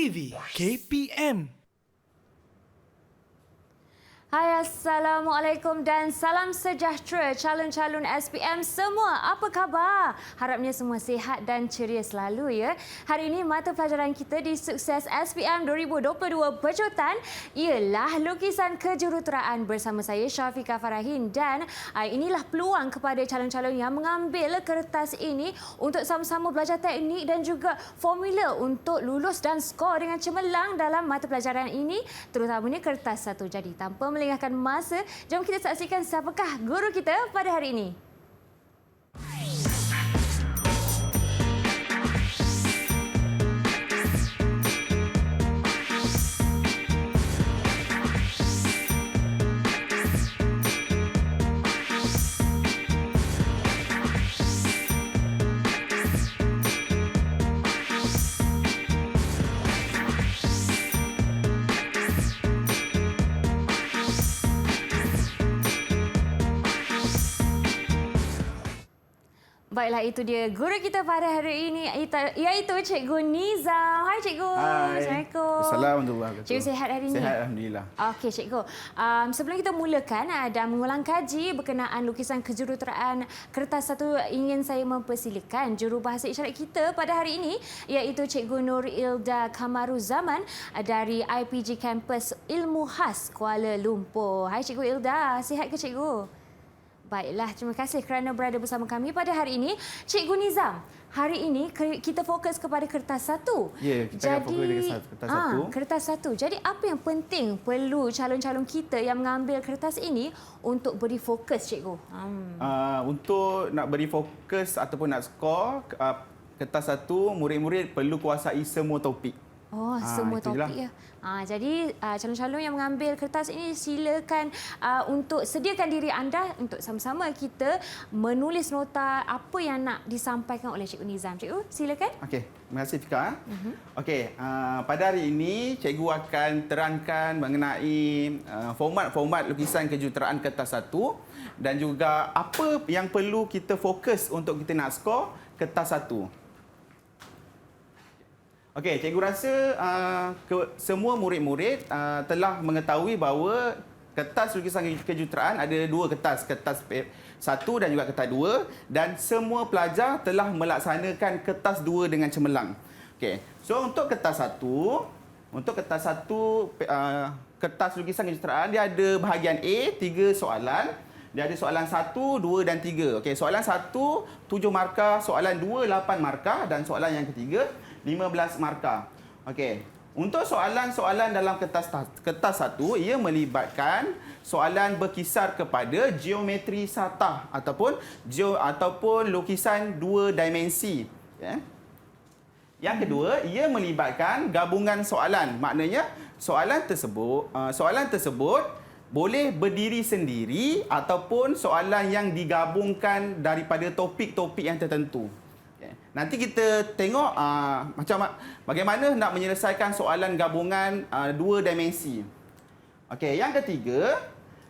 TV KPM. Hai, Assalamualaikum dan salam sejahtera calon-calon SPM semua. Apa khabar? Harapnya semua sihat dan ceria selalu ya. Hari ini mata pelajaran kita di Sukses SPM 2022 berjutan ialah lukisan kejuruteraan bersama saya Syafiqah Farahin, dan inilah peluang kepada calon-calon yang mengambil kertas ini untuk sama-sama belajar teknik dan juga formula untuk lulus dan skor dengan cemerlang dalam mata pelajaran ini, terutamanya kertas satu. Jadi tanpa melengahkan masa, jom kita saksikan siapakah guru kita pada hari ini. Baiklah, itu dia guru kita pada hari ini, iaitu Cikgu Nizam. Hai Cikgu. Hai. Assalamualaikum. Assalamualaikum. Cikgu sihat hari ini? Sihat, Alhamdulillah. Okey Cikgu, sebelum kita mulakan dan mengulang kaji berkenaan lukisan kejuruteraan kertas satu, ingin saya mempersilakan jurubahasa isyarat kita pada hari ini, iaitu Cikgu Nur Ilda Kamaruzaman dari IPG Kampus Ilmu Khas Kuala Lumpur. Hai Cikgu Ilda, sihat ke Cikgu? Baiklah, terima kasih kerana berada bersama kami pada hari ini. Cikgu Nizam, hari ini kita fokus kepada kertas satu. Ya, kita akan fokus dengan kertas satu. Kertas satu. Jadi apa yang penting perlu calon-calon kita yang mengambil kertas ini untuk beri fokus, Cikgu? Untuk nak beri fokus ataupun nak skor kertas satu, murid-murid perlu kuasai semua topik. Oh, semua itulah. topik ya. Jadi calon-calon yang mengambil kertas ini, silakan untuk sediakan diri anda untuk sama-sama kita menulis nota apa yang nak disampaikan oleh Cikgu Nizam. Cikgu, silakan. Okey, terima kasih Fika. Okey, pada hari ini cikgu akan terangkan mengenai format-format lukisan kejuruteraan kertas satu dan juga apa yang perlu kita fokus untuk kita nak skor kertas satu. Okey, cikgu rasa semua murid-murid telah mengetahui bahawa kertas lukisan kejuruteraan ada dua kertas, kertas satu dan juga kertas dua, dan semua pelajar telah melaksanakan kertas dua dengan cemerlang. Okey, so untuk kertas satu, kertas lukisan kejuruteraan dia ada bahagian A, 3 soalan. Dia ada soalan 1, 2 dan 3. Okey, soalan 1 7 markah, soalan 2 8 markah dan soalan yang ketiga 15 markah. Okey, untuk soalan-soalan dalam kertas satu, ia melibatkan soalan berkisar kepada geometri satah ataupun lukisan dua dimensi. Okay. Yang kedua, ia melibatkan gabungan soalan. Maknanya soalan tersebut boleh berdiri sendiri ataupun soalan yang digabungkan daripada topik-topik yang tertentu. Nanti kita tengok bagaimana nak menyelesaikan soalan gabungan dua dimensi. Okey, yang ketiga,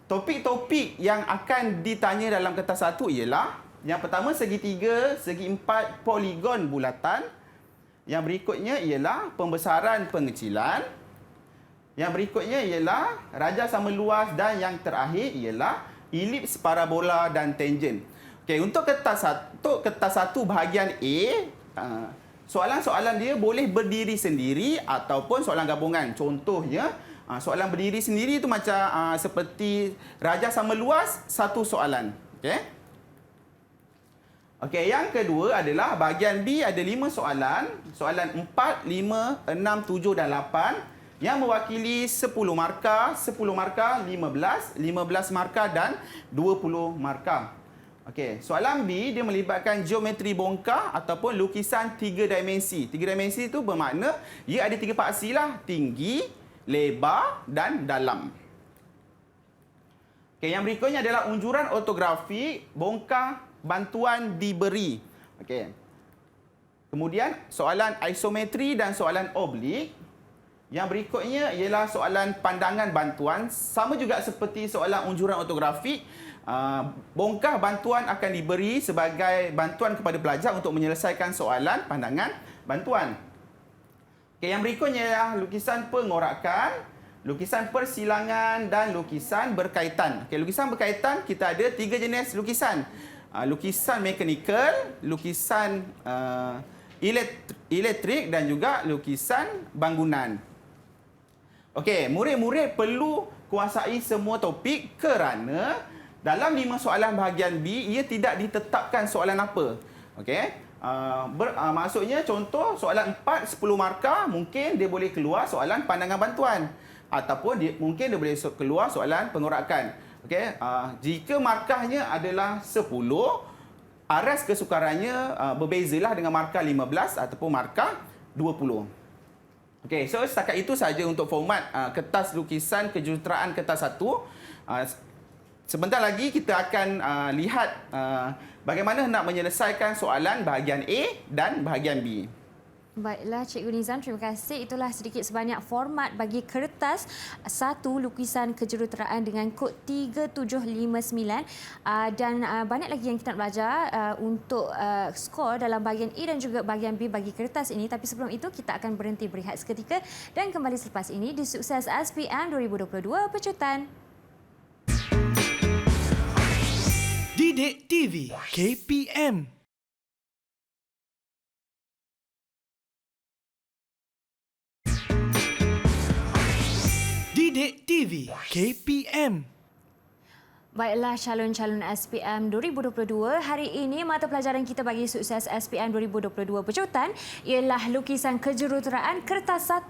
topik-topik yang akan ditanya dalam kertas satu ialah yang pertama segitiga, segi empat, poligon bulatan. Yang berikutnya ialah pembesaran pengecilan. Yang berikutnya ialah rajah sama luas, dan yang terakhir ialah elips, parabola dan tangen. Okey, untuk kertas satu bahagian A, soalan-soalan dia boleh berdiri sendiri ataupun soalan gabungan. Contohnya, soalan berdiri sendiri itu macam seperti rajah sama luas, satu soalan. Okey. Okey, yang kedua adalah bahagian B, ada 5 soalan. Soalan 4, 5, 6, 7 dan 8 yang mewakili 10 markah, 10 markah, 15 markah dan 20 markah. Okey, soalan B dia melibatkan geometri bongkah ataupun lukisan 3 dimensi. 3 dimensi itu bermakna ia ada 3 paksi lah, tinggi, lebar dan dalam. Okey, yang berikutnya adalah unjuran ortografi, bongkah, bantuan diberi. Okey. Kemudian soalan isometri dan soalan oblik. Yang berikutnya ialah soalan pandangan bantuan, sama juga seperti soalan unjuran ortografi. Bongkah bantuan akan diberi sebagai bantuan kepada pelajar untuk menyelesaikan soalan pandangan bantuan. Okey, yang berikutnya ialah lukisan pengorakan, lukisan persilangan dan lukisan berkaitan. Okey, lukisan berkaitan kita ada 3 jenis lukisan. Lukisan mekanikal, lukisan elektrik dan juga lukisan bangunan. Okey, murid-murid perlu kuasai semua topik kerana dalam 5 soalan bahagian B, ia tidak ditetapkan soalan apa. Okey. Maksudnya contoh soalan 4 10 markah, mungkin dia boleh keluar soalan pandangan bantuan ataupun mungkin dia boleh keluar soalan pengorakan. Okey, jika markahnya adalah 10, aras kesukarannya berbezalah dengan markah 15 ataupun markah 20. Okey, so setakat itu saja untuk format kertas lukisan kejuruteraan kertas 1. Sebentar lagi kita akan lihat bagaimana nak menyelesaikan soalan bahagian A dan bahagian B. Baiklah Cikgu Nizam, terima kasih. Itulah sedikit sebanyak format bagi kertas 1 lukisan kejuruteraan dengan kod 3759 dan banyak lagi yang kita nak belajar untuk skor dalam bahagian A dan juga bahagian B bagi kertas ini. Tapi sebelum itu kita akan berhenti berehat seketika dan kembali selepas ini di Sukses SPM 2022 Pecutan. Didik TV KPM. Didik TV KPM. Baiklah calon-calon SPM 2022, hari ini mata pelajaran kita bagi Sukses SPM 2022 Pecutan ialah lukisan kejuruteraan kertas 1.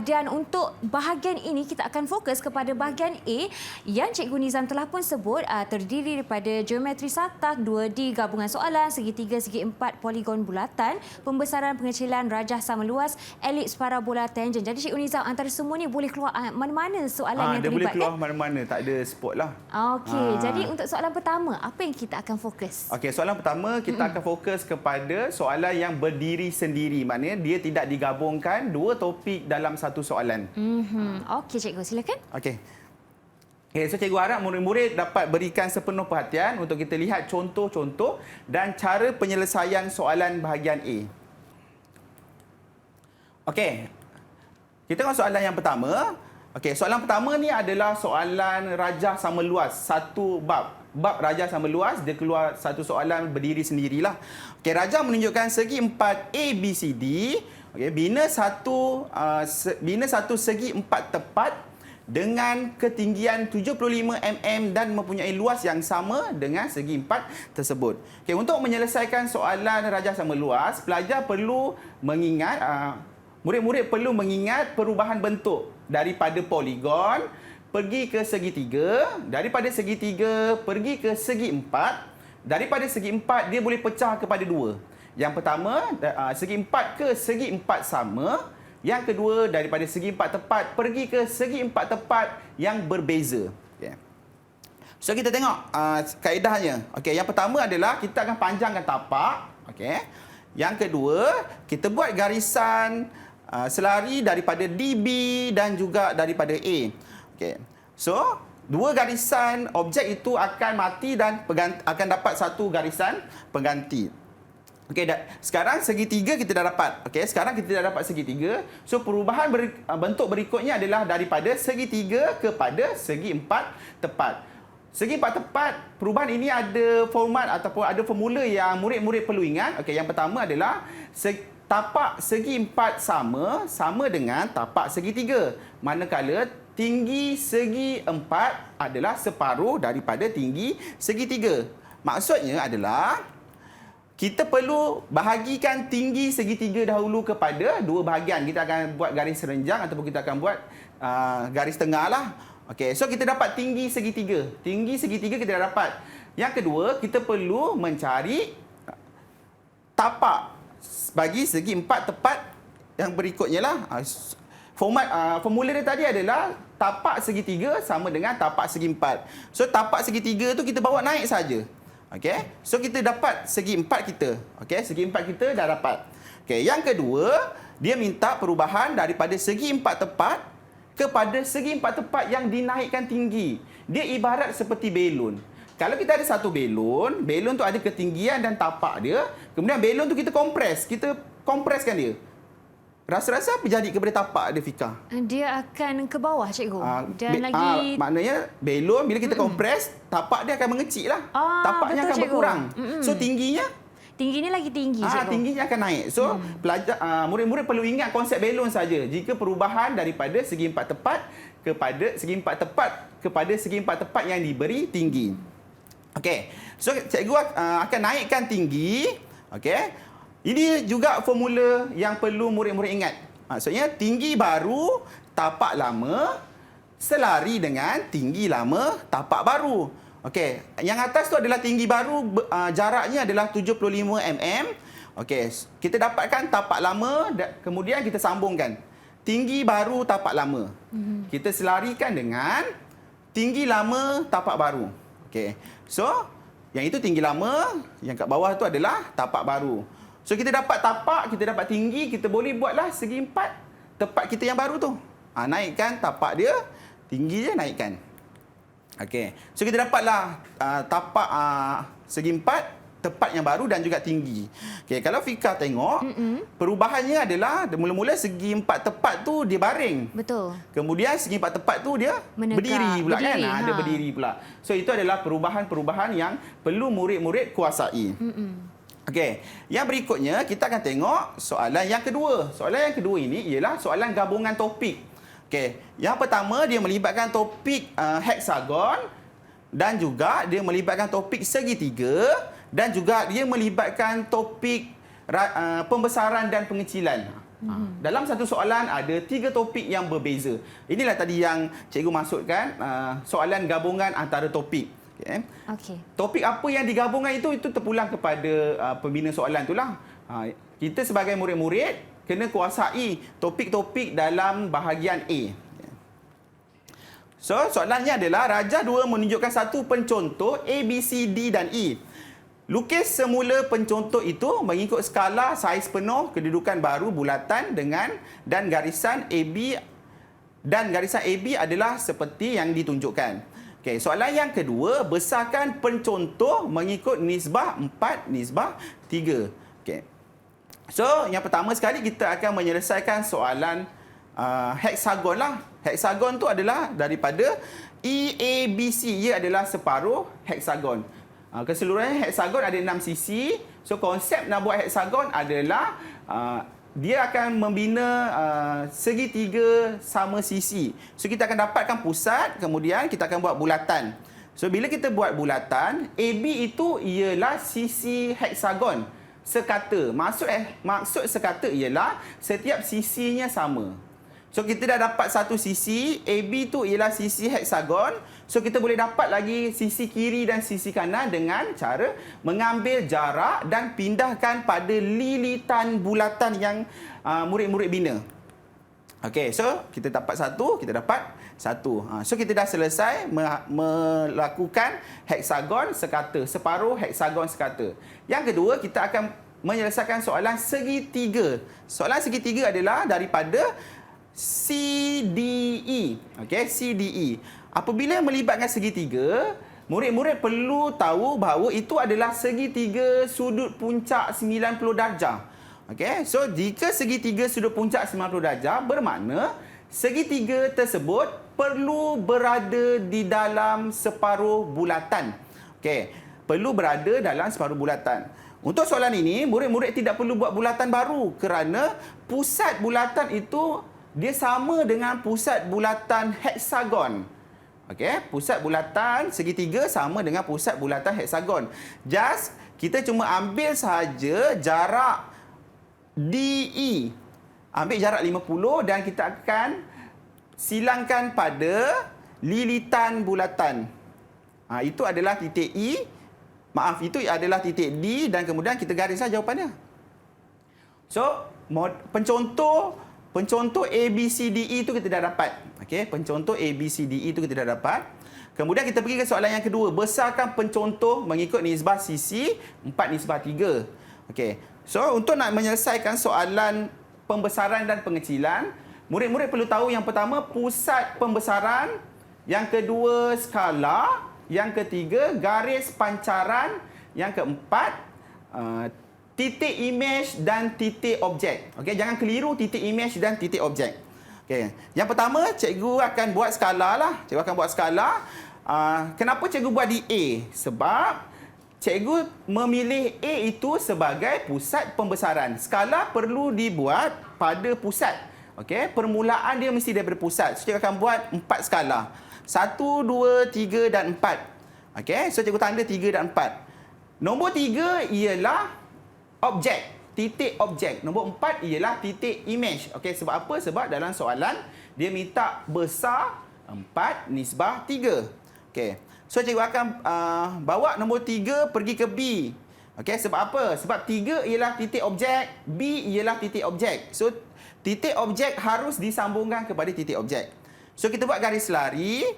Dan untuk bahagian ini kita akan fokus kepada bahagian A yang Cikgu Nizam telah pun sebut terdiri daripada geometri satak, 2D, gabungan soalan, segitiga, segi empat, poligon bulatan, pembesaran pengecilan, rajah sama luas, elips, parabola, tangent. Jadi Cikgu Nizam antara semua ni boleh keluar mana-mana soalan yang dia terlibat, boleh keluar kan? mana-mana, tak ada spot lah. Okey, jadi untuk soalan pertama, apa yang kita akan fokus? Okey, soalan pertama kita akan fokus kepada soalan yang berdiri sendiri. Maknanya dia tidak digabungkan dua topik dalam satu soalan. Okey, cikgu silakan. Okey. Okay, so cikgu harap murid-murid dapat berikan sepenuh perhatian untuk kita lihat contoh-contoh dan cara penyelesaian soalan bahagian A. Okey. Kita tengok soalan yang pertama. Okey, soalan pertama ni adalah soalan rajah sama luas, satu bab. Bab rajah sama luas, dia keluar satu soalan berdiri sendirilah. Okey, rajah menunjukkan segi empat ABCD. Okey, bina satu segi empat tepat dengan ketinggian 75 mm dan mempunyai luas yang sama dengan segi empat tersebut. Okey, untuk menyelesaikan soalan rajah sama luas, pelajar perlu mengingat murid-murid perlu mengingat perubahan bentuk daripada poligon pergi ke segitiga, daripada segitiga pergi ke segi empat, daripada segi empat dia boleh pecah kepada dua. Yang pertama, segi empat ke segi empat sama. Yang kedua, daripada segi empat tepat pergi ke segi empat tepat yang berbeza. Okay. So kita tengok kaedahnya. Okey, yang pertama adalah kita akan panjangkan tapak. Okey. Yang kedua, kita buat garisan selari daripada DB dan juga daripada A. Okey. So, dua garisan objek itu akan mati dan akan dapat satu garisan pengganti. Okey, sekarang segitiga kita dah dapat. Okey, sekarang kita dah dapat segitiga. So, perubahan bentuk berikutnya adalah daripada segitiga kepada segi empat tepat. Segi empat tepat, perubahan ini ada format ataupun ada formula yang murid-murid perlu ingat. Okey, yang pertama adalah tapak segi empat sama dengan tapak segitiga. Manakala tinggi segi empat adalah separuh daripada tinggi segitiga. Maksudnya adalah kita perlu bahagikan tinggi segitiga dahulu kepada dua bahagian. Kita akan buat garis renjang ataupun kita akan buat garis tengah lah. Okey, so kita dapat tinggi segitiga. Tinggi segitiga kita dah dapat. Yang kedua, kita perlu mencari tapak bagi segi empat tepat yang berikutnya lah. Formula dia tadi adalah tapak segitiga sama dengan tapak segi empat. So, tapak segitiga tu kita bawa naik saja. Okey. So, kita dapat segi empat kita. Okey, segi empat kita dah dapat. Okey, yang kedua, dia minta perubahan daripada segi empat tepat kepada segi empat tepat yang dinaikkan tinggi. Dia ibarat seperti belon. Kalau kita ada satu belon tu ada ketinggian dan tapak dia, kemudian belon tu kita kompreskan dia. Rasa-rasa apa jadi kepada tapak dia, Fika? Dia akan ke bawah, cikgu. Dan lagi... maknanya belon bila kita kompres, tapak dia akan mengecil lah. Tapaknya betul, akan cikgu. berkurang. So tingginya Tingginya lagi tinggi, cikgu. tingginya akan naik. So murid-murid perlu ingat konsep belon saja. Jika perubahan daripada segi empat tepat kepada segi empat tepat kepada segi empat tepat yang diberi tinggi. Okey. So cikgu akan naikkan tinggi. Okey. Ini juga formula yang perlu murid-murid ingat. Maksudnya tinggi baru tapak lama selari dengan tinggi lama tapak baru. Okey, yang atas tu adalah tinggi baru, jaraknya adalah 75 mm. Okey, kita dapatkan tapak lama, kemudian kita sambungkan. Tinggi baru tapak lama. Kita selarikan dengan tinggi lama tapak baru. Okey. So, yang itu tinggi lama, yang kat bawah tu adalah tapak baru. So, kita dapat tapak, kita dapat tinggi, kita boleh buatlah segi empat tepat kita yang baru tu. Naikkan tapak dia, tinggi dia naikkan. Okey. So, kita dapatlah tapak segi empat, tepat yang baru dan juga tinggi. Okey, kalau Fika tengok, perubahannya adalah mula-mula segi empat tepat tu dia baring. Betul. Kemudian segi empat tepat tu dia berdiri pula kan? Dia berdiri pula. So, itu adalah perubahan-perubahan yang perlu murid-murid kuasai. Okey, yang berikutnya kita akan tengok soalan yang kedua. Soalan yang kedua ini ialah soalan gabungan topik. Okey, yang pertama dia melibatkan topik heksagon dan juga dia melibatkan topik segitiga dan juga dia melibatkan topik pembesaran dan pengecilan. Dalam satu soalan ada 3 topik yang berbeza. Inilah tadi yang cikgu maksudkan soalan gabungan antara topik. Okay. Topik apa yang digabungkan itu terpulang kepada pembina soalan itulah. Kita sebagai murid-murid kena kuasai topik-topik dalam bahagian A. So, soalannya adalah Rajah 2 menunjukkan satu pencontoh A, B, C, D dan E. Lukis semula pencontoh itu mengikut skala saiz penuh kedudukan baru bulatan dan garisan AB adalah seperti yang ditunjukkan. Okey, soalan yang kedua, besarkan pencontoh mengikut nisbah 4:3. Okey. So, yang pertama sekali kita akan menyelesaikan soalan heksagon lah. Heksagon tu adalah daripada EABC, ia adalah separuh heksagon. Keseluruhan heksagon ada 6 sisi. So, konsep nak buat heksagon adalah dia akan membina segitiga sama sisi. So, kita akan dapatkan pusat, kemudian kita akan buat bulatan. So, bila kita buat bulatan, AB itu ialah sisi heksagon sekata. Maksud sekata ialah setiap sisinya sama. So, kita dah dapat satu sisi, AB tu ialah sisi heksagon. So, kita boleh dapat lagi sisi kiri dan sisi kanan dengan cara mengambil jarak dan pindahkan pada lilitan bulatan yang murid-murid bina. Okey, so kita dapat satu, kita dapat satu. So, kita dah selesai melakukan heksagon sekata, separuh heksagon sekata. Yang kedua, kita akan menyelesaikan soalan segitiga. Soalan segitiga adalah daripada CDE. Okey, CDE. Apabila melibatkan segitiga, murid-murid perlu tahu bahawa itu adalah segitiga sudut puncak 90 darjah. Okey, so jika segitiga sudut puncak 90 darjah bermakna segitiga tersebut perlu berada di dalam separuh bulatan. Okey, perlu berada dalam separuh bulatan. Untuk soalan ini, murid-murid tidak perlu buat bulatan baru kerana pusat bulatan itu dia sama dengan pusat bulatan heksagon. Okey, pusat bulatan segitiga sama dengan pusat bulatan heksagon. Just kita cuma ambil sahaja jarak DE. Ambil jarak 50 dan kita akan silangkan pada lilitan bulatan. Itu adalah titik E. Maaf, itu adalah titik D dan kemudian kita garislah jawapannya. So, pencontoh ABCDE itu kita dah dapat. Okey, pencontoh ABCDE itu kita dah dapat. Kemudian kita pergi ke soalan yang kedua. Besarkan pencontoh mengikut nisbah sisi 4:3. Okey. So, untuk nak menyelesaikan soalan pembesaran dan pengecilan, murid-murid perlu tahu yang pertama pusat pembesaran, yang kedua skala, yang ketiga garis pancaran, yang keempat titik image dan titik objek. Okey, jangan keliru titik image dan titik objek. Okey. Yang pertama, cikgu akan buat skala lah. Cikgu akan buat skala. Kenapa cikgu buat di A? Sebab cikgu memilih A itu sebagai pusat pembesaran. Skala perlu dibuat pada pusat. Okey, permulaan dia mesti daripada pusat. So, cikgu akan buat 4 skala. 1, 2, 3 dan 4. Okey, so cikgu tanda 3 dan 4. Nombor 3 ialah objek, titik objek. Nombor 4 ialah titik image. Okey, sebab apa? Sebab dalam soalan dia minta besar 4 nisbah 3. Okey. So cikgu akan bawa nombor 3 pergi ke B. Okey, sebab apa? Sebab 3 ialah titik objek, B ialah titik objek. So titik objek harus disambungkan kepada titik objek. So kita buat garis lari.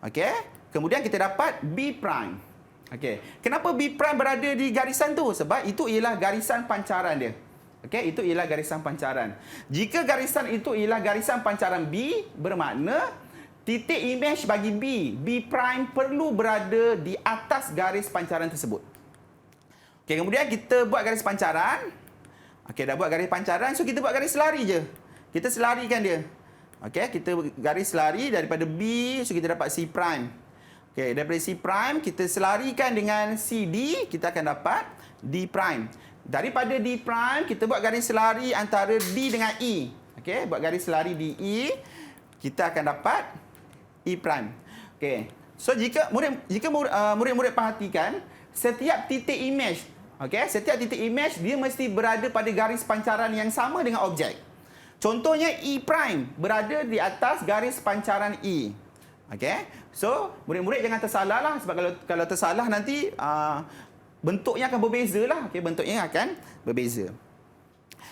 Okey. Kemudian kita dapat B prime. Okey. Kenapa B prime berada di garisan tu? Sebab itu ialah garisan pancaran dia. Okey, itu ialah garisan pancaran. Jika garisan itu ialah garisan pancaran B, bermakna titik image bagi B prime perlu berada di atas garis pancaran tersebut. Okey, kemudian kita buat garis pancaran. Okey, dah buat garis pancaran, so kita buat garis lari je. Kita selarikan dia. Okey, kita garis lari daripada B, so kita dapat C prime. Okey, daripada C prime kita selarikan dengan CD, kita akan dapat D prime. Daripada D prime kita buat garis selari antara D dengan E. Okey, buat garis selari DE, kita akan dapat E prime. Okey. So jika murid-murid perhatikan setiap titik image, okey, setiap titik image dia mesti berada pada garis pancaran yang sama dengan objek. Contohnya E prime berada di atas garis pancaran E. Okey. So, murid-murid jangan tersalah lah, sebab kalau tersalah nanti bentuknya akan berbeza lah. Okey, bentuknya akan berbeza.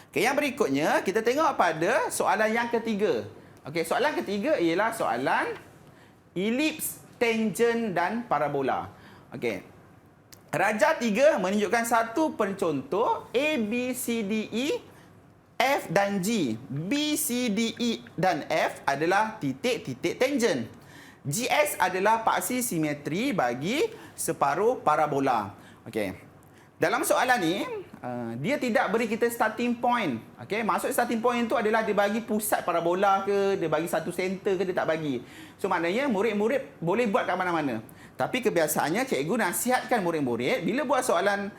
Okey, yang berikutnya kita tengok pada soalan yang ketiga. Okey, soalan ketiga ialah soalan elips, tangent dan parabola. Okey. Raja 3 menunjukkan satu pencontoh A, B, C, D, E, F dan G. B, C, D, E dan F adalah titik-titik tangent. GS adalah paksi simetri bagi separuh parabola. Okey. Dalam soalan ni, dia tidak beri kita starting point. Okey, maksud starting point itu adalah dia bagi pusat parabola ke, dia bagi satu center ke, dia tak bagi. So maknanya murid-murid boleh buat kat mana-mana. Tapi kebiasaannya cikgu nasihatkan murid-murid bila buat soalan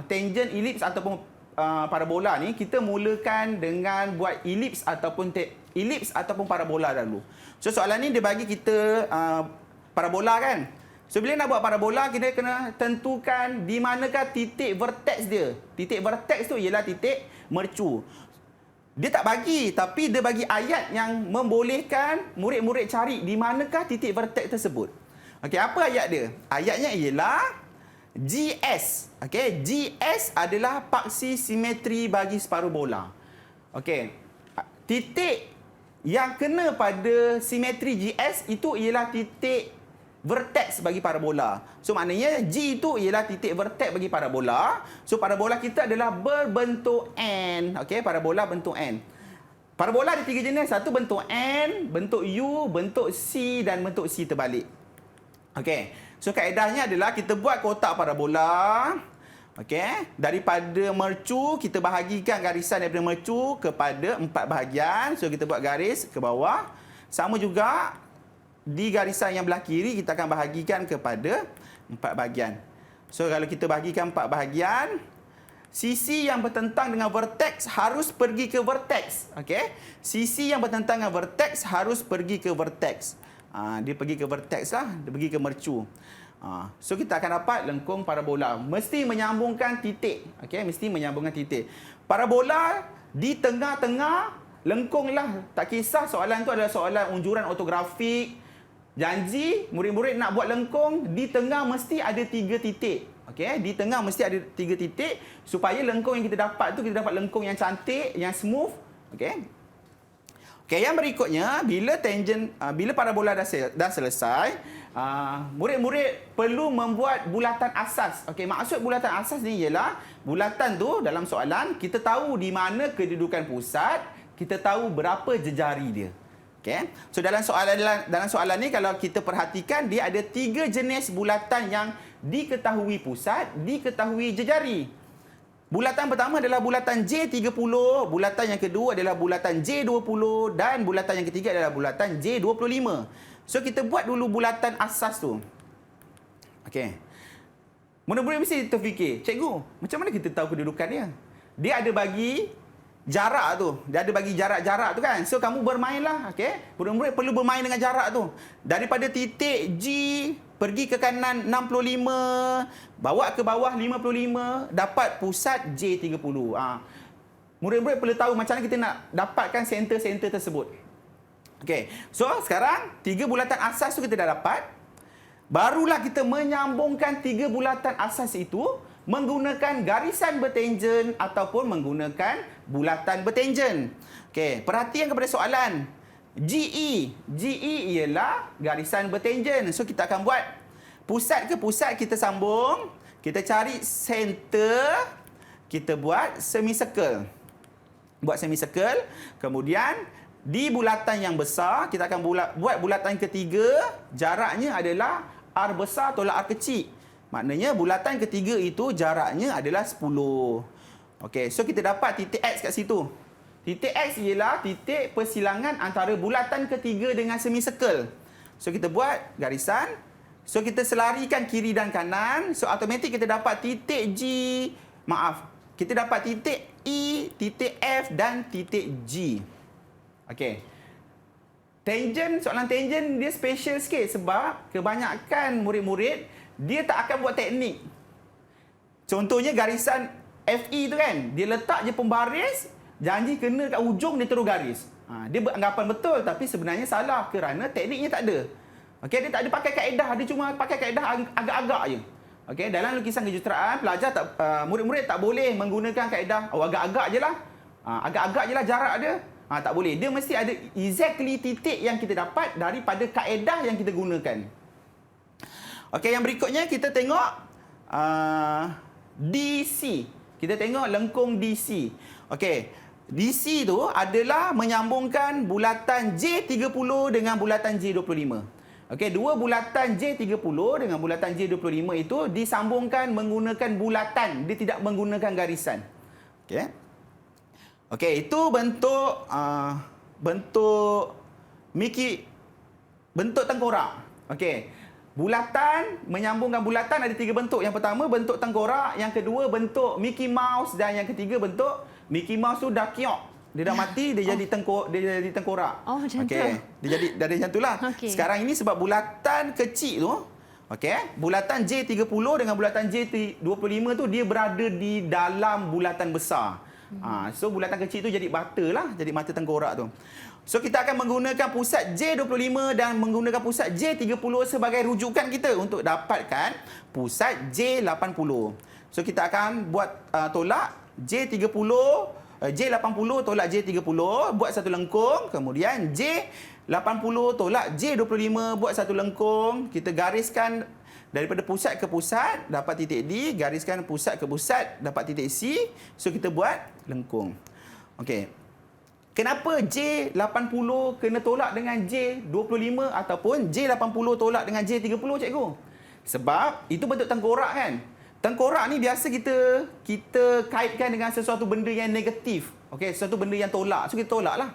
tangent, elips ataupun parabola ni, kita mulakan dengan buat elips ataupun parabola dulu. So soalan ni dia bagi kita parabola kan. So bila nak buat parabola, kita kena tentukan di manakah titik vertex dia. Titik vertex tu ialah titik mercu. Dia tak bagi, tapi dia bagi ayat yang membolehkan murid-murid cari di manakah titik vertex tersebut. Okey, apa ayat dia? Ayatnya ialah GS. Okey, GS adalah paksi simetri bagi separuh bola. Okey. Titik yang kena pada simetri GS itu ialah titik vertex bagi parabola. So maknanya G itu ialah titik vertex bagi parabola. So parabola kita adalah berbentuk N. Okey, parabola bentuk N. Parabola ada 3 jenis. Satu bentuk N, bentuk U, bentuk C dan bentuk C terbalik. Okey. So kaedahnya adalah kita buat kotak parabola. Okey, daripada mercu kita bahagikan garisan daripada mercu kepada 4 bahagian. So kita buat garis ke bawah. Sama juga di garisan yang belah kiri kita akan bahagikan kepada 4 bahagian. So kalau kita bahagikan 4 bahagian, sisi yang bertentang dengan vertex harus pergi ke vertex. Okey, sisi yang bertentang dengan vertex harus pergi ke vertex. Dia pergi ke vertex lah, dia pergi ke mercu. So kita akan dapat lengkung parabola. Mesti menyambungkan titik. Okey, mesti menyambungkan titik. Parabola di tengah-tengah lengkung lah. Tak kisah soalan tu adalah soalan unjuran ortografik. Janji murid-murid nak buat lengkung, di tengah mesti ada 3 titik. Okey, di tengah mesti ada 3 titik supaya lengkung yang kita dapat tu kita dapat lengkung yang cantik, yang smooth. Okey. Okey, yang berikutnya bila parabola dah selesai, murid-murid perlu membuat bulatan asas. Okey, maksud bulatan asas ni ialah bulatan tu dalam soalan kita tahu di mana kedudukan pusat, kita tahu berapa jejari dia. Okey. So dalam soalan ni kalau kita perhatikan dia ada 3 jenis bulatan yang diketahui pusat, diketahui jejari. Bulatan pertama adalah bulatan J30, bulatan yang kedua adalah bulatan J20 dan bulatan yang ketiga adalah bulatan J25. So kita buat dulu bulatan asas tu. Okey. Murid-murid mesti terfikir, cikgu, macam mana kita tahu kedudukan dia? Dia ada bagi jarak tu. Dia ada bagi jarak-jarak tu kan. So kamu bermainlah, okey? Murid-murid perlu bermain dengan jarak tu. Daripada titik G pergi ke kanan 65, bawa ke bawah 55, dapat pusat J30. Murid-murid perlu tahu macam mana kita nak dapatkan center-center tersebut. Okey. So sekarang 3 bulatan asas tu kita dah dapat. Barulah kita menyambungkan 3 bulatan asas itu menggunakan garisan bertangen ataupun menggunakan bulatan bertangen. Okey, perhatian kepada soalan. GE. GE ialah garisan bertangen. So kita akan buat pusat ke pusat kita sambung. Kita cari center. Kita buat semicircle. Buat semicircle. Kemudian di bulatan yang besar kita akan buat bulatan ketiga. Jaraknya adalah R besar tolak R kecil. Maknanya bulatan ketiga itu jaraknya adalah 10. Okey, so kita dapat titik X kat situ. Titik X ialah titik persilangan antara bulatan ketiga dengan semicircle. So kita buat garisan. So kita selarikan kiri dan kanan. So automatik kita dapat titik G. Kita dapat titik E, titik F dan titik G. Okey. Soalan tangen dia special sikit sebab kebanyakan murid-murid dia tak akan buat teknik. Contohnya garisan FE tu kan, dia letak je pembaris, janji kena kat ujung dia terus garis. Dia beranggapan betul tapi sebenarnya salah kerana tekniknya tak ada. Okey, dia tak ada pakai kaedah, dia cuma pakai kaedah agak-agak je. Okey, dalam lukisan kejuruteraan pelajar murid-murid tak boleh menggunakan kaedah agak-agak jelah. Agak-agak jelah jarak dia. Tak boleh. Dia mesti ada exactly titik yang kita dapat daripada kaedah yang kita gunakan. Okey, yang berikutnya kita tengok DC. Kita tengok lengkung DC. Okey, DC tu adalah menyambungkan bulatan J30 dengan bulatan J25. Okey, dua bulatan J30 dengan bulatan J25 itu disambungkan menggunakan bulatan. Dia tidak menggunakan garisan. Okey. Okey, itu bentuk bentuk tengkorak. Okey. Bulatan, menyambungkan bulatan ada 3 bentuk. Yang pertama bentuk tengkorak, yang kedua bentuk Mickey Mouse dan yang ketiga bentuk Mickey Mouse tu dah kiok. Dia dah mati, dia jadi tengkorak. Oh, macam tu. Okey, dia jadi macam itulah. Okay. Sekarang ini sebab bulatan kecil tu, okey, bulatan J30 dengan bulatan J25 tu dia berada di dalam bulatan besar. So bulatan kecil tu jadi mata tengkorak tu. So kita akan menggunakan pusat J25 dan menggunakan pusat J30 sebagai rujukan kita untuk dapatkan pusat J80. So kita akan buat tolak J80 tolak J30 buat satu lengkung, kemudian J80 tolak J25 buat satu lengkung. Kita gariskan daripada pusat ke pusat dapat titik D, gariskan pusat ke pusat dapat titik C. So kita buat lengkung. Okey. Kenapa J80 kena tolak dengan J25 ataupun J80 tolak dengan J30, cikgu? Sebab itu bentuk tengkorak kan. Tengkorak ni biasa kita kaitkan dengan sesuatu benda yang negatif. Okey, sesuatu benda yang tolak. So kita tolaklah.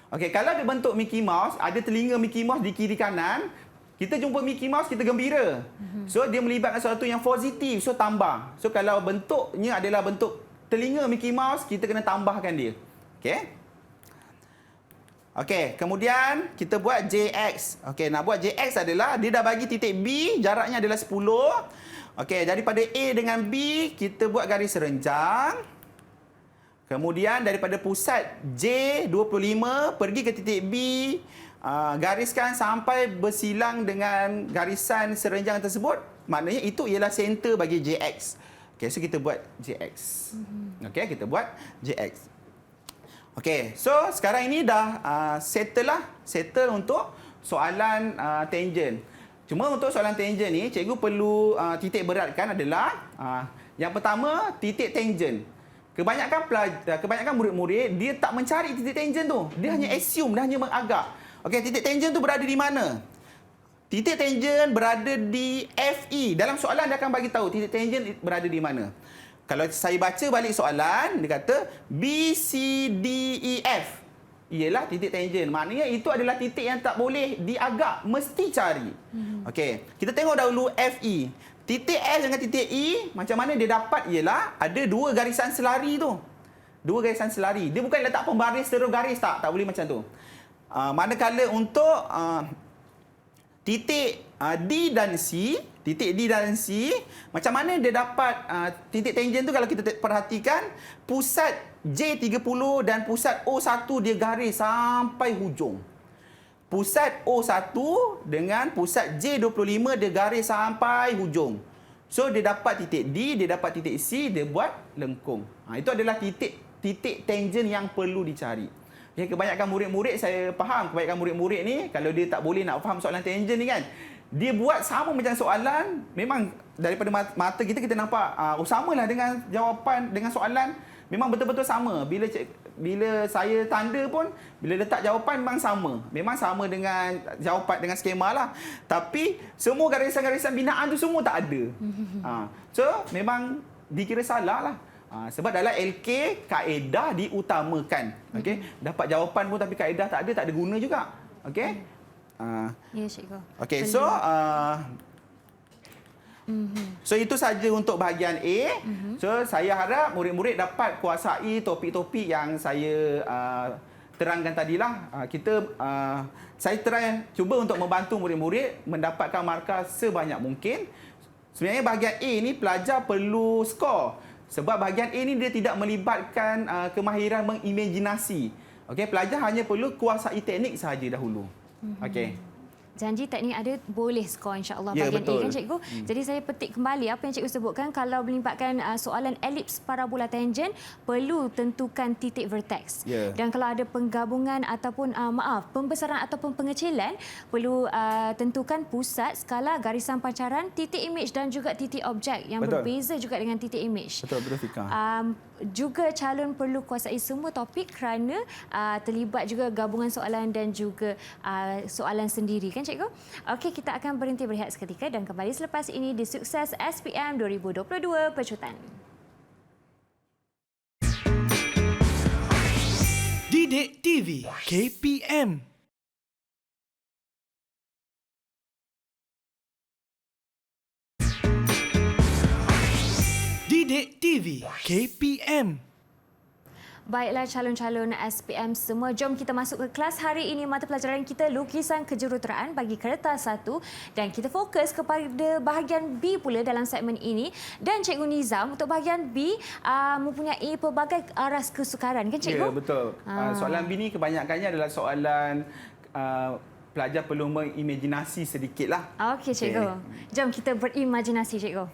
Okey, kalau dia bentuk Mickey Mouse, ada telinga Mickey Mouse di kiri kanan, kita jumpa Mickey Mouse, kita gembira. So, dia melibatkan sesuatu yang positif. So, tambah. So, kalau bentuknya adalah bentuk telinga Mickey Mouse, kita kena tambahkan dia. Okey. Okey, kemudian kita buat JX. Okey, nak buat JX adalah, dia dah bagi titik B, jaraknya adalah 10. Okey, daripada A dengan B, kita buat garis renjang. Kemudian, daripada pusat J25, pergi ke titik B, gariskan sampai bersilang dengan garisan serenjang tersebut. Maknanya itu ialah center bagi JX. Okey, so kita buat JX. Okey, kita buat JX. Okey, so sekarang ini dah settle untuk soalan tangen. Cuma untuk soalan tangen ni, cikgu perlu titik beratkan adalah yang pertama, titik tangen. Kebanyakan murid-murid dia tak mencari titik tangen tu. Dia hanya assume, dia hanya mengagak. Okey, titik tangen tu berada di mana? Titik tangen berada di FE. Dalam soalan dia akan bagi tahu titik tangen berada di mana. Kalau saya baca balik soalan, dia kata B, C, D, E, F. Ialah titik tangent. Maknanya itu adalah titik yang tak boleh diagak. Mesti cari. Okey. Kita tengok dahulu F, E. Titik F dengan titik E, macam mana dia dapat ialah ada dua garisan selari tu. Dua garisan selari. Dia bukan letak pembaris terus garis. Tak boleh macam tu. Manakala untuk titik D dan C, macam mana dia dapat titik tangent tu? Kalau kita perhatikan, pusat J30 dan pusat O1 dia garis sampai hujung. Pusat O1 dengan pusat J25 dia garis sampai hujung. So dia dapat titik D, dia dapat titik C, dia buat lengkung. Itu adalah titik tangent yang perlu dicari. Okay, kebanyakan murid-murid, saya faham kebanyakan murid-murid ni kalau dia tak boleh nak faham soalan tangent ni kan, dia buat sama macam soalan. Memang daripada mata kita nampak samalah dengan jawapan, dengan soalan memang betul-betul sama. Bila saya tanda pun, bila letak jawapan memang sama dengan jawapan, dengan skema lah. Tapi semua garisan-garisan binaan tu semua tak ada. So memang dikira salah lah. Sebab dalam LK kaedah diutamakan. Okey, dapat jawapan pun tapi kaedah tak ada guna juga. Okey. Ya, cikgu. Okey, so itu saja untuk bahagian A. So saya harap murid-murid dapat kuasai topik-topik yang saya terangkan tadilah. Saya cuba untuk membantu murid-murid mendapatkan markah sebanyak mungkin. Sebenarnya bahagian A ni pelajar perlu skor. Sebab bahagian A ni dia tidak melibatkan kemahiran mengimajinasi. Okey, pelajar hanya perlu kuasai teknik sahaja dahulu. Okey. Janji teknik ada boleh skor insya-Allah Ya, bahagian betul. A kan cikgu. Jadi saya petik kembali apa yang cikgu sebutkan, kalau melibatkan soalan elips parabola tangent perlu tentukan titik vertex. Ya. Dan kalau ada penggabungan ataupun pembesaran ataupun pengecilan perlu tentukan pusat, skala, garisan pancaran, titik image dan juga titik objek yang Betul. berbeza juga dengan titik image. Betul Fika. Juga calon perlu kuasai semua topik kerana terlibat juga gabungan soalan dan juga soalan sendiri kan cikgu? Okey, kita akan berhenti berehat seketika dan kembali selepas ini di Sukses SPM 2022 Pecutan. Didik TV KPM. Didik TV KPM. Baiklah calon-calon SPM semua, jom kita masuk ke kelas. Hari ini mata pelajaran kita lukisan kejuruteraan bagi kertas 1 dan kita fokus kepada bahagian B pula dalam segmen ini. Dan Cikgu Nizam untuk bahagian B mempunyai pelbagai aras kesukaran kan cikgu? Ya, betul. Soalan B ni kebanyakannya adalah soalan pelajar perlu mengimajinasi sedikitlah. Okey cikgu. Jom kita berimajinasi cikgu.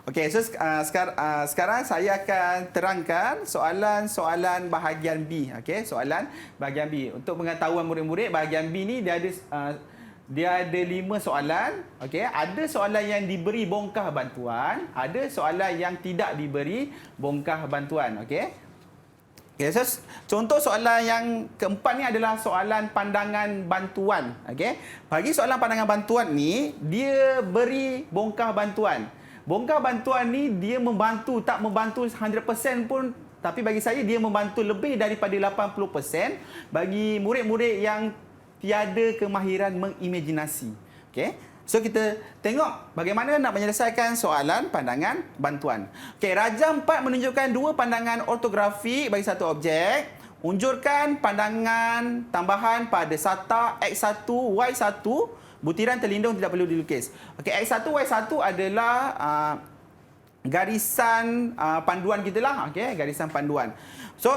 Okey, so sekarang saya akan terangkan soalan-soalan bahagian B. Okey, soalan bahagian B. Untuk pengetahuan murid-murid, bahagian B ni dia ada 5 soalan. Okey, ada soalan yang diberi bongkah bantuan, ada soalan yang tidak diberi bongkah bantuan. Okey. Okay, so contoh soalan yang keempat ni adalah soalan pandangan bantuan. Okey. Bagi soalan pandangan bantuan ni, dia beri bongkah bantuan. Bongkah bantuan ni dia membantu, tak membantu 100% pun, tapi bagi saya dia membantu lebih daripada 80% bagi murid-murid yang tiada kemahiran mengimajinasi. Okey. So kita tengok bagaimana nak menyelesaikan soalan pandangan bantuan. Okey, Raja 4 menunjukkan 2 pandangan ortografik bagi satu objek. Unjurkan pandangan tambahan pada sata X1, Y1. Butiran terlindung tidak perlu dilukis. Okey, X1, Y1 adalah garisan panduan kita lah. Okey, garisan panduan. So,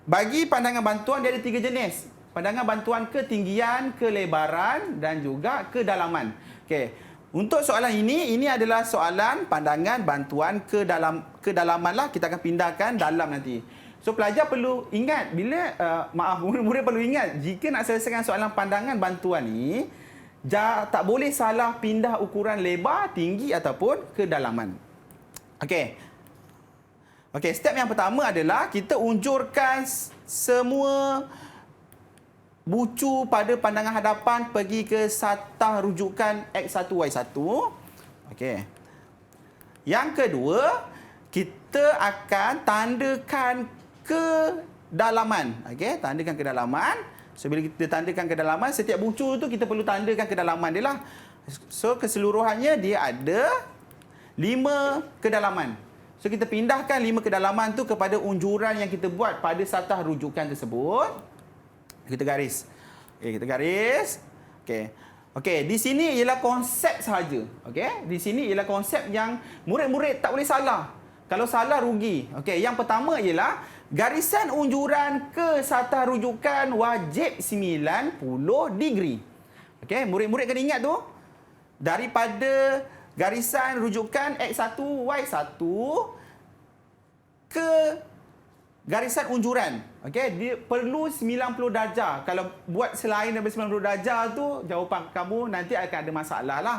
bagi pandangan bantuan dia ada 3 jenis. Pandangan bantuan ketinggian, kelebaran dan juga kedalaman. Okey. Untuk soalan ini adalah soalan pandangan bantuan kedalaman lah. Kita akan pindahkan dalam nanti. So, pelajar perlu ingat murid-murid perlu ingat jika nak selesaikan soalan pandangan bantuan ni, tak boleh salah pindah ukuran lebar, tinggi ataupun kedalaman. Okey. Okey, step yang pertama adalah kita unjurkan semua bucu pada pandangan hadapan pergi ke satah rujukan X1, Y1. Okey. Yang kedua, kita akan tandakan kedalaman. Okey, tandakan kedalaman. So bila kita tandakan kedalaman, setiap bucu tu kita perlu tandakan kedalaman dia lah. So keseluruhannya dia ada 5 kedalaman. So kita pindahkan 5 kedalaman tu kepada unjuran yang kita buat pada satah rujukan tersebut. Kita garis. Okey, kita garis. Okey. Okey, di sini ialah konsep sahaja. Okey, di sini ialah konsep yang murid-murid tak boleh salah. Kalau salah rugi. Okey, yang pertama ialah garisan unjuran ke satah rujukan wajib 90 degree. Okey, murid-murid kena ingat tu. Daripada garisan rujukan X1, Y1 ke garisan unjuran. Okey, dia perlu 90 darjah. Kalau buat selain daripada 90 darjah tu, jawapan kamu nanti akan ada masalah lah.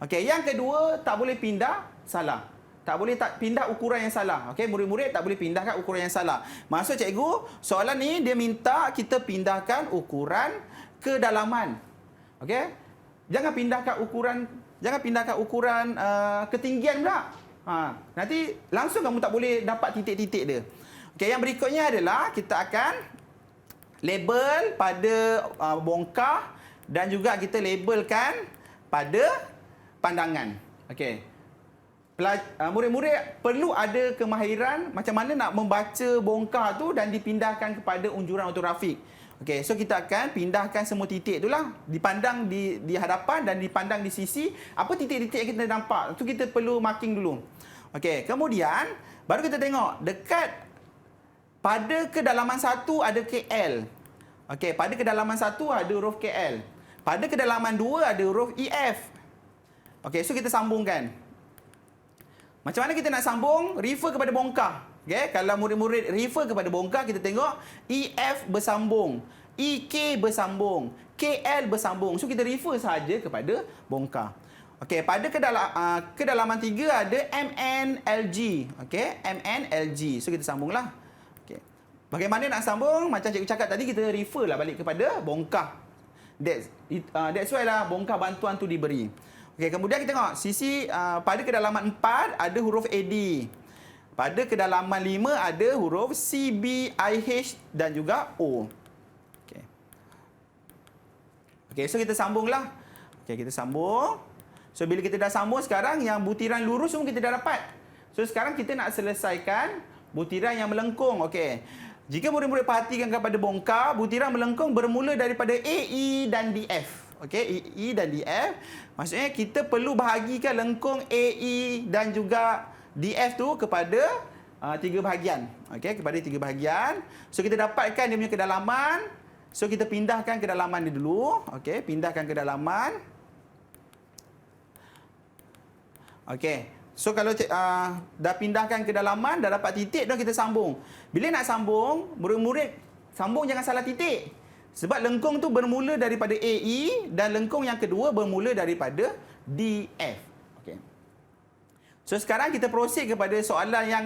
Okey, yang kedua, tak boleh pindah salah. Tak boleh pindah ukuran yang salah. Okey, murid-murid tak boleh pindahkan ukuran yang salah. Maksud cikgu, soalan ni dia minta kita pindahkan ukuran kedalaman. Okey? Jangan pindahkan ukuran ketinggian pula. Nanti langsung kamu tak boleh dapat titik-titik dia. Okey, yang berikutnya adalah kita akan label pada bongkah dan juga kita labelkan pada pandangan. Okey. Murid-murid perlu ada kemahiran macam mana nak membaca bongkah tu dan dipindahkan kepada unjuran ortografik. Okey, so kita akan pindahkan semua titik itulah, dipandang di hadapan dan dipandang di sisi. Apa titik-titik yang kita nampak? Tu kita perlu marking dulu. Okey, kemudian baru kita tengok dekat pada kedalaman 1 ada KL. Okey, pada kedalaman 1 ada huruf KL. Pada kedalaman 2 ada huruf EF. Okey, so kita sambungkan. Macam mana kita nak sambung? Refer kepada bongkah. Okay? Kalau murid-murid refer kepada bongkah, kita tengok EF bersambung, EK bersambung, KL bersambung. So kita refer sahaja kepada bongkah. Okey, pada kedalaman 3 ada MNLG. Okey, MNLG. So kita sambunglah. Okey. Bagaimana nak sambung? Macam cikgu cakap tadi, kita referlah balik kepada bongkah. That's why lah bongkah bantuan tu diberi. Okey, kemudian kita tengok sisi pada kedalaman 4 ada huruf AD. Pada kedalaman 5 ada huruf C, B, I, H dan juga O. Okey. Okey, so kita sambunglah. Okey, kita sambung. So bila kita dah sambung sekarang, yang butiran lurus semua kita dah dapat. So sekarang kita nak selesaikan butiran yang melengkung. Okey. Jika murid-murid perhatikan kepada bongkah, butiran melengkung bermula daripada A, E dan D, F. Okey, E dan D, F. Maksudnya kita perlu bahagikan lengkung A, E dan juga DF tu kepada 3 bahagian. Okey, kepada 3 bahagian. So kita dapatkan dia punya kedalaman. So kita pindahkan kedalaman dia dulu. Okey, pindahkan kedalaman. Okey. So kalau dah pindahkan kedalaman, dah dapat titik, dah kita sambung. Bila nak sambung, murid-murid sambung jangan salah titik. Sebab lengkung tu bermula daripada AE dan lengkung yang kedua bermula daripada DF. So sekarang kita proceed kepada soalan yang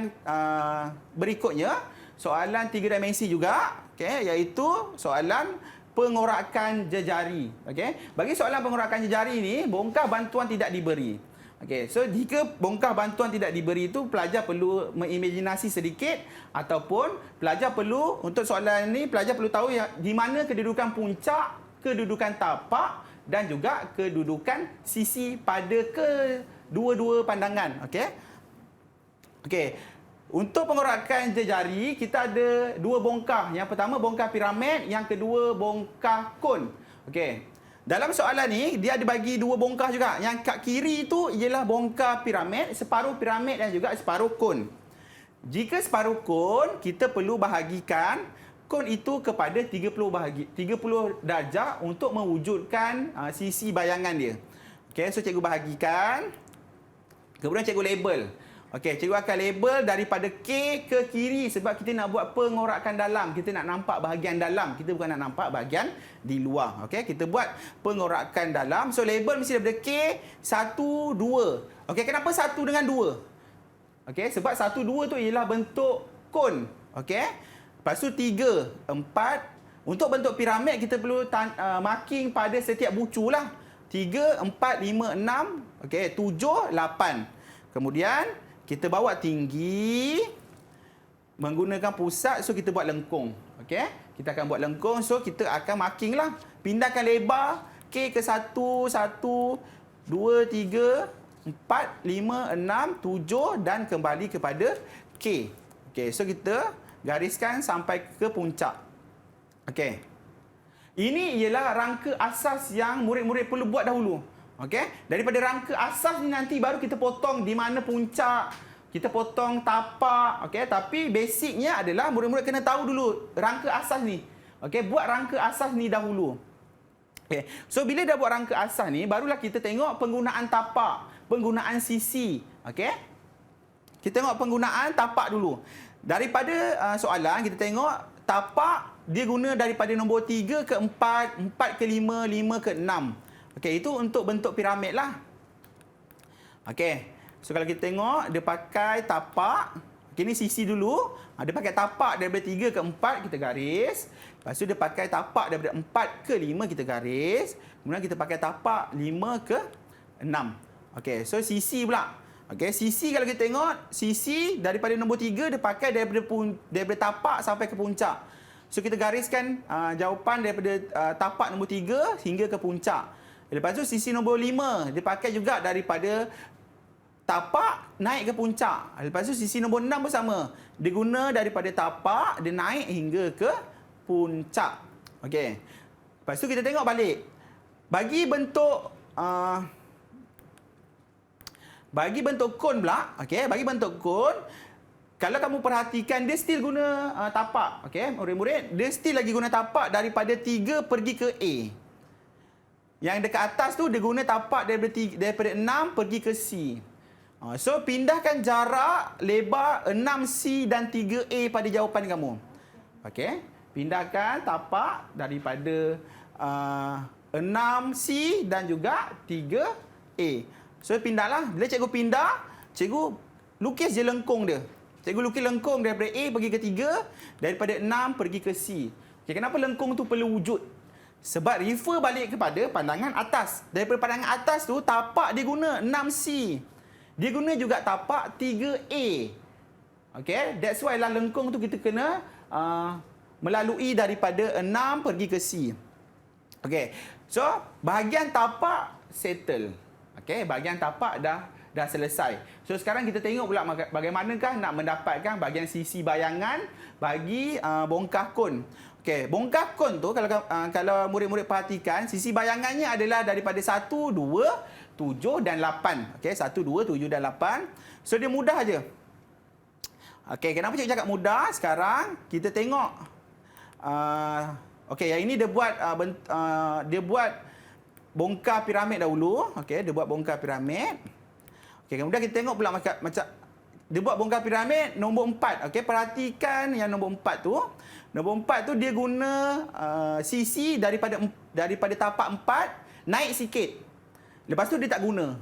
berikutnya, soalan 3 dimensi juga, okey, iaitu soalan pengorakan jejari. Okey, bagi soalan pengorakan jejari ni, bongkah bantuan tidak diberi. Okey, so jika bongkah bantuan tidak diberi itu, pelajar perlu mengimajinasi sedikit ataupun pelajar perlu, untuk soalan ni pelajar perlu tahu di mana kedudukan puncak, kedudukan tapak dan juga kedudukan sisi pada kedua-dua pandangan. Okey. Okey. Untuk pengorakan jejari, kita ada 2 bongkah. Yang pertama bongkah piramid, yang kedua bongkah kon. Okey. Dalam soalan ni dia ada bagi 2 bongkah juga. Yang kat kiri tu ialah bongkah piramid, separuh piramid dan juga separuh kon. Jika separuh kon, kita perlu bahagikan kon itu kepada 30 darjah untuk mewujudkan sisi bayangan dia. Okey, so cikgu bahagikan. Kemudian cikgu label. Okey, cikgu akan label daripada K ke kiri sebab kita nak buat pengorakan dalam. Kita nak nampak bahagian dalam. Kita bukan nak nampak bahagian di luar. Okey, kita buat pengorakan dalam. So label mesti daripada K 1 2. Okey, kenapa 1 dengan 2? Okey, sebab 1 2 tu ialah bentuk kon. Okey. Lepas tu 3 4. Untuk bentuk piramid kita perlu marking pada setiap bucu lah. 3 4 5 6. Okey, 7 8. Kemudian kita bawa tinggi menggunakan pusat, so kita buat lengkung. Okey, kita akan buat lengkung, so kita akan marking lah. Pindahkan lebar K ke 1, 1, 2, 3, 4, 5, 6, 7 dan kembali kepada K. Okey, so kita gariskan sampai ke puncak. Okey. Ini ialah rangka asas yang murid-murid perlu buat dahulu. Okey, daripada rangka asas ni nanti baru kita potong di mana puncak, kita potong tapak, okey, tapi basicnya adalah murid-murid kena tahu dulu rangka asas ni. Okey, buat rangka asas ni dahulu. Okey, so bila dah buat rangka asas ni, barulah kita tengok penggunaan tapak, penggunaan sisi. Okey, kita tengok penggunaan tapak dulu. Daripada soalan kita tengok tapak dia guna daripada nombor 3 ke 4, 4 ke 5, 5 ke 6. Okey, itu untuk bentuk piramid lah. Okey. So kalau kita tengok dia pakai tapak. Okey, ni sisi dulu. Dia pakai tapak daripada 3 ke 4 kita garis. Lepas tu dia pakai tapak daripada 4 ke 5 kita garis. Kemudian kita pakai tapak 5 ke 6. Okey, so sisi pula. Okey, sisi kalau kita tengok, sisi daripada nombor 3 dia pakai daripada tapak sampai ke puncak. So kita gariskan jawapan daripada tapak nombor 3 hingga ke puncak. Lepas tu sisi nombor 5 dia pakai juga daripada tapak naik ke puncak. Lepas tu sisi nombor 6 pun sama. Dia guna daripada tapak dia naik hingga ke puncak. Okey. Lepas tu kita tengok balik. Bagi bentuk kon pula, okey, bagi bentuk kon, kalau kamu perhatikan dia still guna tapak, okey, murid-murid, dia still lagi guna tapak daripada 3 pergi ke A. Yang dekat atas tu dia guna tapak daripada 6 pergi ke C. So pindahkan jarak lebar 6C dan 3A pada jawapan kamu. Okey, pindahkan tapak daripada 6C dan juga 3A. So pindahlah. Bila cikgu pindah, cikgu lukis je lengkung dia. Cikgu lukis lengkung daripada A pergi ke 3, daripada 6 pergi ke C. Okay, kenapa lengkung tu perlu wujud? Sebab refer balik kepada pandangan atas. Daripada pandangan atas tu, tapak dia guna 6C. Dia guna juga tapak 3A. Okay, that's why lah lengkung tu kita kena melalui daripada 6 pergi ke C. Okay, so bahagian tapak settle. Okay, bahagian tapak dah selesai. So sekarang kita tengok pula bagaimanakah nak mendapatkan bahagian sisi bayangan bagi bongkah kon. Okey, bongkah kon tu kalau murid-murid perhatikan, sisi bayangannya adalah daripada 1, 2, 7 dan 8. Okey, 1, 2, 7 dan 8. So dia mudah aja. Okey, kenapa cikgu cakap mudah? Sekarang kita tengok okey, yang ini dia buat bongkar piramid dahulu. Okey, dia buat bongkar piramid. Okey, kemudian kita tengok pula macam dia buat bongkar piramid nombor 4. Okey, perhatikan yang nombor 4 tu. Nombor 4 tu dia guna sisi daripada tapak 4 naik sikit. Lepas tu dia tak guna.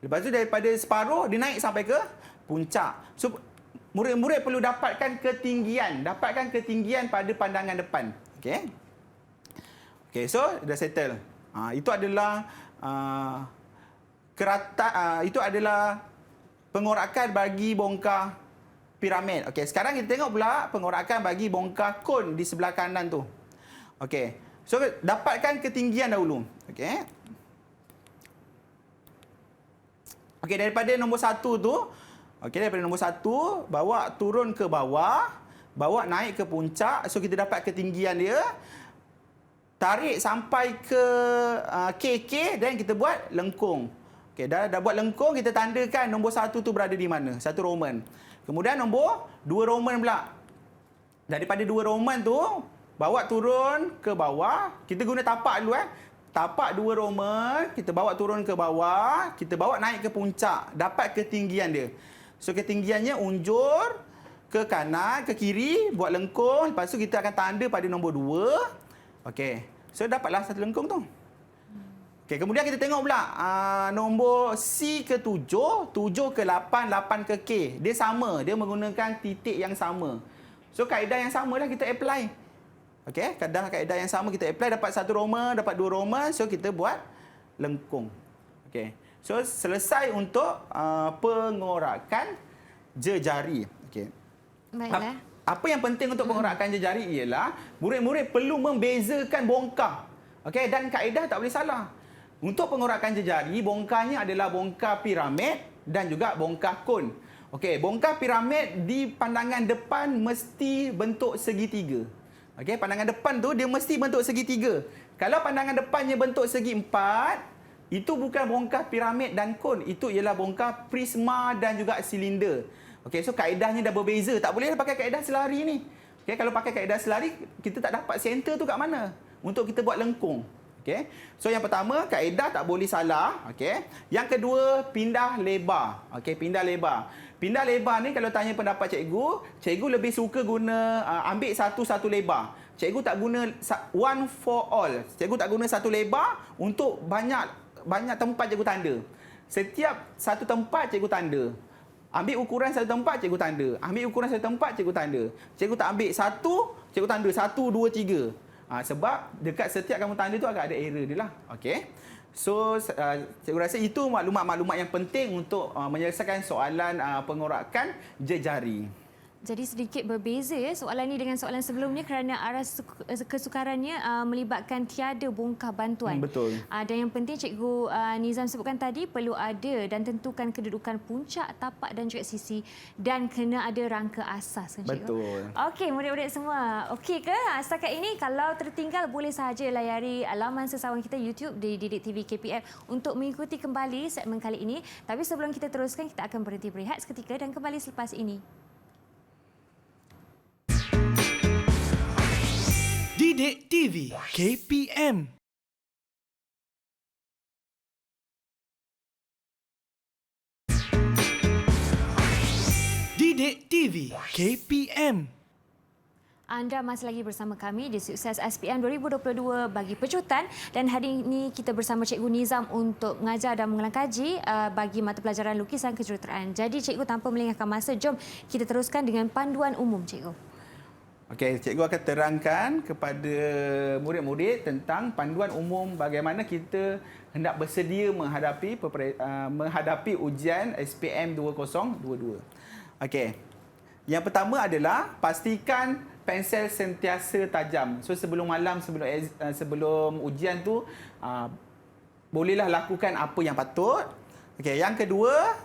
Lepas tu daripada separuh dia naik sampai ke puncak. So murid-murid perlu dapatkan ketinggian pada pandangan depan. Okey. Okey, so dah settle. Itu adalah itu adalah pengorakan bagi bongkar piramid. Okey, sekarang kita tengok pula pengorakan bagi bongkar kon di sebelah kanan tu. Okey. So dapatkan ketinggian dahulu. Okey. Okey, daripada nombor 1 tu, okey, daripada nombor 1 bawa turun ke bawah, bawa naik ke puncak. So kita dapat ketinggian dia. Tarik sampai ke KK dan kita buat lengkung. Okey, dah buat lengkung, kita tandakan nombor 1 tu berada di mana. 1 Roman. Kemudian nombor 2 Roman pula. Daripada 2 Roman tu, bawa turun ke bawah. Kita guna tapak dulu Tapak 2 Roman, kita bawa turun ke bawah, kita bawa naik ke puncak. Dapat ketinggian dia. So ketinggiannya unjur ke kanan, ke kiri, buat lengkung. Lepas tu kita akan tanda pada nombor 2. Okey. So dapatlah satu lengkung tu. Okey, kemudian kita tengok pula nombor C ke 7, 7 ke 8, 8 ke K. Dia sama, dia menggunakan titik yang sama. So kaedah yang samalah kita apply. Okey, kaedah yang sama kita apply, dapat 1 Roman, dapat 2 Roman, so kita buat lengkung. Okey. So, selesai untuk pengorakan jejari. Okey. Baiklah. Apa yang penting untuk pengorakan jejari ialah murid-murid perlu membezakan bongkah. Okey, dan kaedah tak boleh salah. Untuk pengorakan jejari, bongkahnya adalah bongkah piramid dan juga bongkah kon. Okey, bongkah piramid di pandangan depan mesti bentuk segitiga. Okey, pandangan depan tu dia mesti bentuk segitiga. Kalau pandangan depannya bentuk segi empat, itu bukan bongkah piramid dan kon. Itu ialah bongkah prisma dan juga silinder. Okey, so kaedahnya dah berbeza. Tak boleh pakai kaedah selari ni. Okey, kalau pakai kaedah selari, kita tak dapat center tu kat mana untuk kita buat lengkung. Okey. So yang pertama, kaedah tak boleh salah. Okey. Yang kedua, pindah lebar. Okey, pindah lebar. Pindah lebar ni kalau tanya pendapat cikgu lebih suka guna ambil satu lebar. Cikgu tak guna one for all. Cikgu tak guna satu lebar untuk banyak tempat cikgu tanda. Setiap satu tempat cikgu tanda. Ambil ukuran satu tempat, cikgu tanda. Ambil ukuran satu tempat, cikgu tanda. Cikgu tak ambil satu, cikgu tanda 1, 2, 3. Sebab dekat setiap kamu tanda tu agak ada error dia lah. Okey. So, cikgu rasa itu maklumat-maklumat yang penting untuk menyelesaikan soalan pengorakan jejari. Jadi sedikit berbeza ya soalan ini dengan soalan sebelumnya kerana arah kesukarannya melibatkan tiada bongkah bantuan. Betul. Dan yang penting Cikgu Nizam sebutkan tadi perlu ada dan tentukan kedudukan puncak, tapak dan juga sisi dan kena ada rangka asas kan Cikgu? Betul. Okey, murid-murid semua. Okey ke? Setakat ini kalau tertinggal boleh sahaja layari laman sesawan kita YouTube di Didik TV KPM untuk mengikuti kembali segmen kali ini. Tapi sebelum kita teruskan, kita akan berhenti berehat seketika dan kembali selepas ini. Didik TV KPM. Didik TV KPM. Anda masih lagi bersama kami di Sukses SPM 2022 bagi pecutan dan hari ini kita bersama Cikgu Nizam untuk mengajar dan mengulang kaji bagi mata pelajaran lukisan kejuruteraan. Jadi Cikgu tanpa melengahkan masa, jom kita teruskan dengan panduan umum Cikgu. Okey, cikgu akan terangkan kepada murid-murid tentang panduan umum bagaimana kita hendak bersedia menghadapi ujian SPM 2022. Okey. Yang pertama adalah pastikan pensel sentiasa tajam. So sebelum sebelum ujian tu bolehlah lakukan apa yang patut. Okey, yang kedua,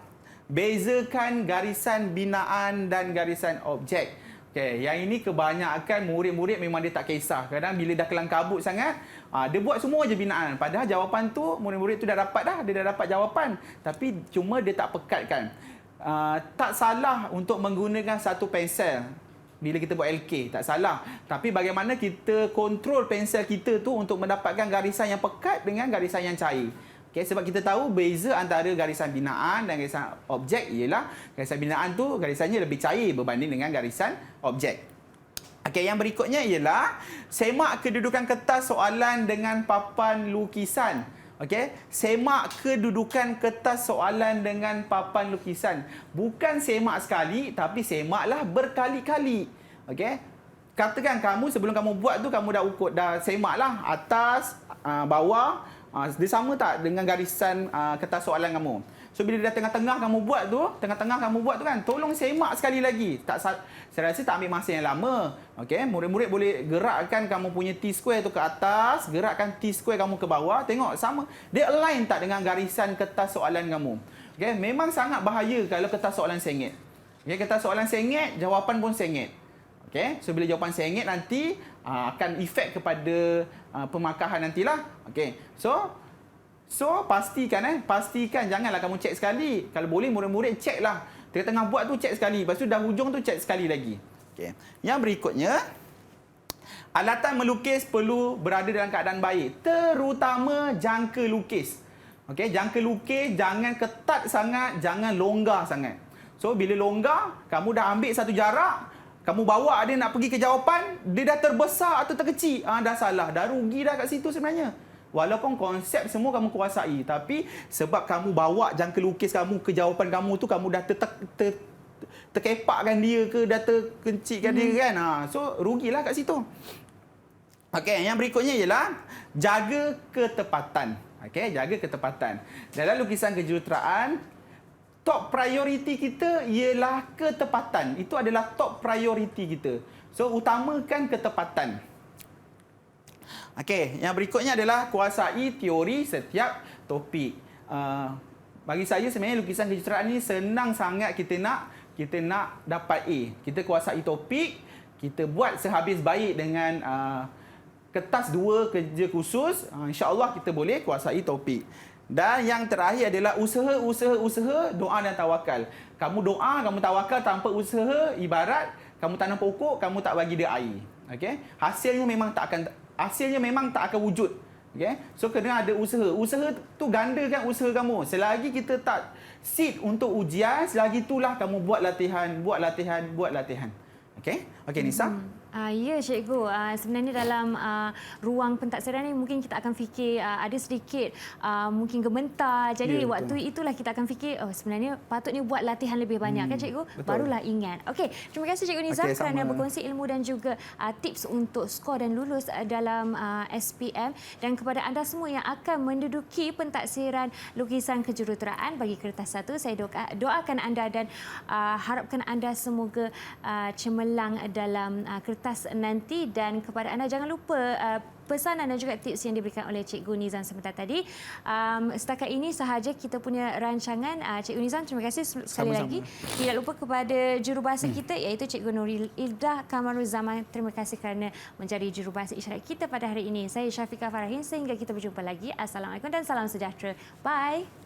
bezakan garisan binaan dan garisan objek. Okey, yang ini kebanyakan murid-murid memang dia tak kisah. Kadang bila dah kelang kabut sangat, dia buat semua je binaan. Padahal jawapan tu murid-murid tu dah dapat dah, dia dah dapat jawapan. Tapi cuma dia tak pekatkan. Tak salah untuk menggunakan satu pensel bila kita buat LK, tak salah. Tapi bagaimana kita kontrol pensel kita tu untuk mendapatkan garisan yang pekat dengan garisan yang cair. Okay, sebab kita tahu beza antara garisan binaan dan garisan objek ialah garisan binaan tu garisannya lebih cair berbanding dengan garisan objek. Okey, yang berikutnya ialah semak kedudukan kertas soalan dengan papan lukisan. Okey, semak kedudukan kertas soalan dengan papan lukisan. Bukan semak sekali tapi semaklah berkali-kali. Okey. Katakan kamu sebelum kamu buat tu kamu dah ukur, dah semaklah atas, bawah. Dia sama tak dengan garisan kertas soalan kamu? So bila dah tengah-tengah kamu buat tu kan, tolong semak sekali lagi. Saya rasa tak ambil masa yang lama. Okey, murid-murid boleh gerakkan kamu punya T-square tu ke atas, gerakkan T-square kamu ke bawah, tengok sama. Dia align tak dengan garisan kertas soalan kamu? Okey, memang sangat bahaya kalau kertas soalan sengit. Okey, kertas soalan sengit, jawapan pun sengit. Okey, so bila jawapan sengit nanti akan efek kepada pemakahan nantilah. Okey. So pastikan janganlah kamu cek sekali. Kalau boleh murid-murid ceklah. Tengah-tengah buat tu cek sekali, lepas tu dah hujung tu cek sekali lagi. Okey. Yang berikutnya, alatan melukis perlu berada dalam keadaan baik, terutama jangka lukis. Okey, jangka lukis jangan ketat sangat, jangan longgar sangat. So bila longgar, kamu dah ambil satu jarak, kamu bawa dia nak pergi ke jawapan, dia dah terbesar atau terkecil. Dah salah, dah rugi dah kat situ sebenarnya. Walaupun konsep semua kamu kuasai, tapi sebab kamu bawa jangka lukis kamu ke jawapan kamu tu, kamu dah terkepakkan dia ke, dah terkencitkan dia kan. So rugilah kat situ. Okey, yang berikutnya ialah jaga ketepatan. Okey, jaga ketepatan. Dalam lukisan kejuruteraan, top priority kita ialah ketepatan. Itu adalah top priority kita. So, utamakan ketepatan. Okey, yang berikutnya adalah kuasai teori setiap topik. Bagi saya sebenarnya lukisan kejuruteraan ni senang sangat kita nak dapat A. Kita kuasai topik, kita buat sehabis baik dengan kertas 2 kerja khusus, insya-Allah kita boleh kuasai topik. Dan yang terakhir adalah usaha, doa dan tawakal. Kamu doa, kamu tawakal tanpa usaha, ibarat kamu tanam pokok, kamu tak bagi dia air. Okey? Hasilnya memang tak akan wujud. Okey? So kena ada usaha. Usaha tu gandakan usaha kamu. Selagi kita tak sit untuk ujian, selagi itulah kamu buat latihan. Okey? Okey Nisa. Ya cikgu, sebenarnya dalam ruang pentaksiran ni mungkin kita akan fikir ada sedikit mungkin gementar. Jadi waktu itulah kita akan fikir sebenarnya patutnya buat latihan lebih banyak kan cikgu? Betul. Barulah ingat. Okey, terima kasih Cikgu Nizam kerana berkongsi ilmu dan juga tips untuk skor dan lulus dalam SPM, dan kepada anda semua yang akan menduduki pentaksiran lukisan kejuruteraan bagi kertas 1, saya doakan anda dan harapkan anda semoga cemerlang dalam kertas nanti. Dan kepada anda jangan lupa pesanan dan juga tips yang diberikan oleh Cikgu Nizam sebentar tadi. Setakat ini sahaja kita punya rancangan. Cikgu Nizam, terima kasih sekali lagi. Tidak lupa kepada jurubahasa kita iaitu Cikgu Nuril Ida Kamarul Zaman. Terima kasih kerana menjadi jurubahasa isyarat kita pada hari ini. Saya Syafiqah Farahin, sehingga kita berjumpa lagi. Assalamualaikum dan salam sejahtera. Bye.